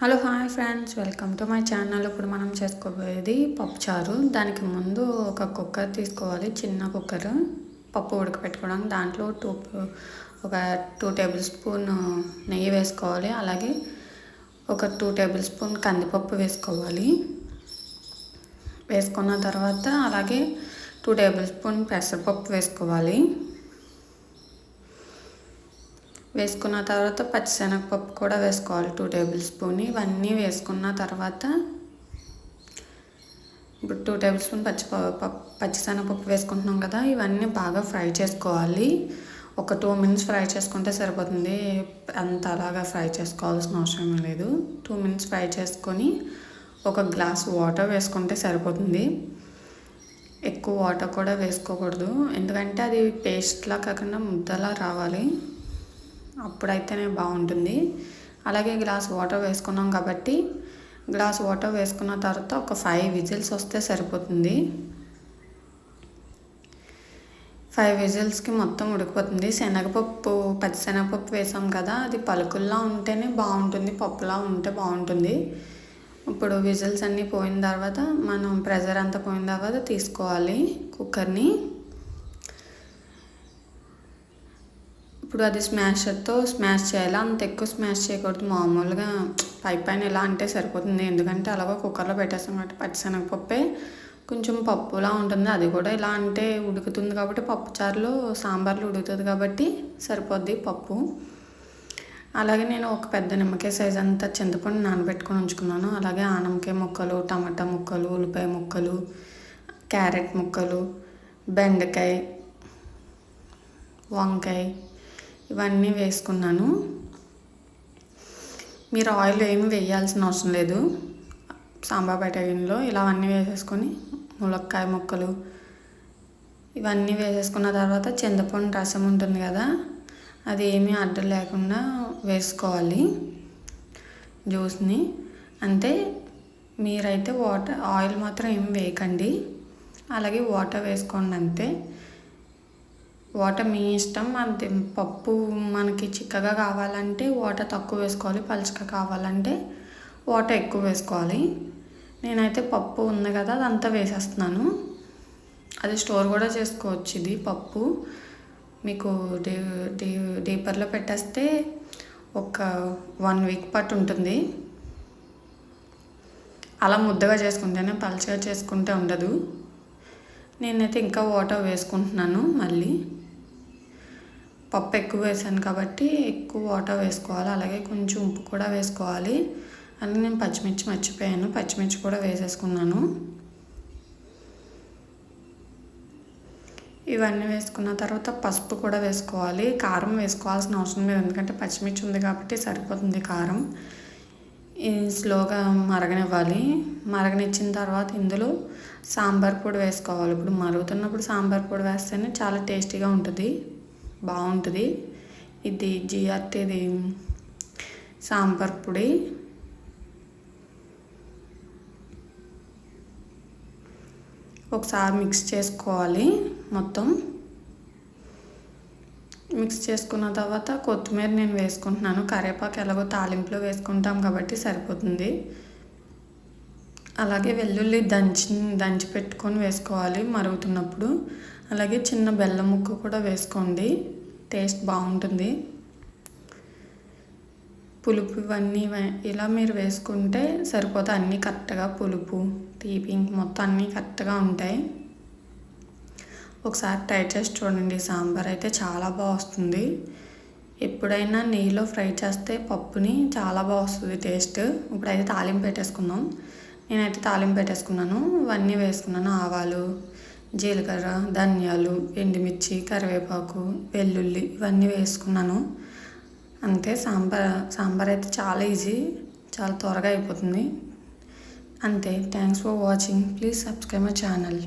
Hello hi friends, welcome to my channel. ఇప్పుడు మనం చేసుకోబోయేది పప్పుచారు. దానికి ముందు ఒక కుక్కర్ తీసుకోవాలి, చిన్న కుక్కర్ పప్పు ఉడకపెట్టుకోవడానికి. దాంట్లో ఒక 2 టేబుల్ స్పూన్ నెయ్యి వేసుకోవాలి. అలాగే ఒక 2 టేబుల్ స్పూన్ కందిపప్పు వేసుకోవాలి. వేసుకున్న తర్వాత అలాగే 2 టేబుల్ స్పూన్ పెసరపప్పు వేసుకోవాలి. వేసుకున్న తర్వాత పచ్చిశనగపప్పు కూడా వేసుకోవాలి 2 టేబుల్ స్పూన్. ఇవన్నీ వేసుకున్న తర్వాత ఇప్పుడు 2 టేబుల్ స్పూన్ పచ్చిశనగపప్పు వేసుకుంటున్నాం కదా, ఇవన్నీ బాగా ఫ్రై చేసుకోవాలి. ఒక 2 మినిట్స్ ఫ్రై చేసుకుంటే సరిపోతుంది. అంత అలాగా ఫ్రై చేసుకోవాల్సిన అవసరం లేదు. 2 మినిట్స్ ఫ్రై చేసుకొని ఒక గ్లాస్ వాటర్ వేసుకుంటే సరిపోతుంది. ఎక్కువ వాటర్ కూడా వేసుకోకూడదు, ఎందుకంటే అది పేస్ట్లా కాకుండా ముద్దలా రావాలి, అప్పుడైతేనే బాగుంటుంది. అలాగే గ్లాస్ వాటర్ వేసుకున్నాం కాబట్టి గ్లాస్ వాటర్ వేసుకున్న తర్వాత ఒక 5 విజిల్స్ వస్తే సరిపోతుంది. 5 విజిల్స్కి మొత్తం ఉడికిపోతుంది. పచ్చిశనగపప్పు వేసాం కదా, అది పలుకుల్లా ఉంటేనే బాగుంటుంది, పప్పులా ఉంటే బాగుంటుంది. ఇప్పుడు విజిల్స్ అన్నీ పోయిన తర్వాత మనం ప్రెషర్ అంతా పోయిన తర్వాత తీసుకోవాలి కుక్కర్ని. ఇప్పుడు అది స్మాషర్తో స్మాష్ చేయాలి. అంత ఎక్కువ స్మాష్ చేయకూడదు, మామూలుగా పైన ఎలా అంటే సరిపోతుంది. ఎందుకంటే అలాగో కుక్కర్లో పెట్టేస్తాం కాబట్టి పచ్చిశనగపప్పే కొంచెం పప్పులా ఉంటుంది. అది కూడా ఇలా అంటే ఉడుకుతుంది కాబట్టి, పప్పుచారులో సాంబార్లో ఉడుకుతుంది కాబట్టి సరిపోద్ది పప్పు. అలాగే నేను ఒక పెద్ద నిమ్మకాయ సైజ్ అంతా చింతపండు నానబెట్టుకొని ఉంచుకున్నాను. అలాగే ఆనపకాయ ముక్కలు, టమాటా ముక్కలు, ఉల్లిపాయ ముక్కలు, క్యారెట్ ముక్కలు, బెండకాయ, వంకాయ ఇవన్నీ వేసుకున్నాను. మీరు ఆయిల్ ఏమి వేయాల్సిన అవసరం లేదు. సాంబార్ బయటలో ఇలా అన్నీ వేసేసుకొని ములక్కాయ ముక్కలు ఇవన్నీ వేసేసుకున్న తర్వాత చింతపండు రసం ఉంటుంది కదా, అది ఏమీ అడ్డం లేకుండా వేసుకోవాలి జ్యూస్ని. అంతే, మీరైతే ఆయిల్ మాత్రం ఏమి వేయకండి. అలాగే వాటర్ వేసుకోండి అంతే. వాటర్ మీ ఇష్టం. అంతే, పప్పు మనకి చిక్కగా కావాలంటే వాటర్ తక్కువ వేసుకోవాలి, పలుచగా కావాలంటే వాటర్ ఎక్కువ వేసుకోవాలి. నేనైతే పప్పు ఉంది కదా అదంతా వేసేస్తున్నాను. అది స్టోర్ కూడా చేసుకోవచ్చు. ఇది పప్పు మీకు డీపర్లో పెట్టేస్తే ఒక 1 వీక్ పట్టు ఉంటుంది. అలా ముద్దగా చేసుకుంటేనే, పలుచగా చేసుకుంటే ఉండదు. నేనైతే ఇంకా వాటర్ వేసుకుంటున్నాను. మళ్ళీ పప్పు ఎక్కువ వేసాను కాబట్టి ఎక్కువ వాటర్ వేసుకోవాలి. అలాగే కొంచెం ఉప్పు కూడా వేసుకోవాలి. అలాగే నేను పచ్చిమిర్చి మర్చిపోయాను, పచ్చిమిర్చి కూడా వేసేసుకున్నాను. ఇవన్నీ వేసుకున్న తర్వాత పసుపు కూడా వేసుకోవాలి. కారం వేసుకోవాల్సిన అవసరం లేదు, ఎందుకంటే పచ్చిమిర్చి ఉంది కాబట్టి సరిపోతుంది కారం. స్లోగా మరగనివ్వాలి. మరగనిచ్చిన తర్వాత ఇందులో సాంబార్ పొడి వేసుకోవాలి. ఇప్పుడు మరుగుతున్నప్పుడు సాంబార్ పొడి వేస్తేనే చాలా టేస్టీగా ఉంటుంది, బాగుంటుంది. ఇది జిఆర్టీది సాంబార్ పొడి. ఒకసారి మిక్స్ చేసుకోవాలి. మొత్తం మిక్స్ చేసుకున్న తర్వాత కొత్తిమీర నేను వేసుకుంటున్నాను. కరివేపాకు ఎలాగో తాలింపులో వేసుకుంటాం కాబట్టి సరిపోతుంది. అలాగే వెల్లుల్లి దంచి పెట్టుకొని వేసుకోవాలి మరుగుతున్నప్పుడు. అలాగే చిన్న బెల్లం ముక్క కూడా వేసుకోండి, టేస్ట్ బాగుంటుంది. పులుపు ఇవన్నీ ఇలా మీరు వేసుకుంటే సరిపోతే అన్నీ కరెక్ట్గా పులుపు, తీపి మొత్తం అన్నీ కరెక్ట్గా ఉంటాయి. ఒకసారి ట్రై చేసి చూడండి. సాంబార్ అయితే చాలా బాగా వస్తుంది. ఎప్పుడైనా నెయ్యిలో ఫ్రై చేస్తే పప్పుని చాలా బాగా వస్తుంది టేస్ట్. ఇప్పుడైతే తాలింపు పెట్టేసుకుందాం. నేనైతే తాలింపు పెట్టేసుకున్నాను. ఇవన్నీ వేసుకున్నాను. ఆవాలు, జీలకర్ర, ధనియాలు, ఎండుమిర్చి, కరివేపాకు, వెల్లుల్లి ఇవన్నీ వేసుకున్నాను. అంతే, సాంబార్ అయితే చాలా ఈజీ, చాలా త్వరగా అయిపోతుంది. అంతే. Thanks for watching. Please subscribe my channel.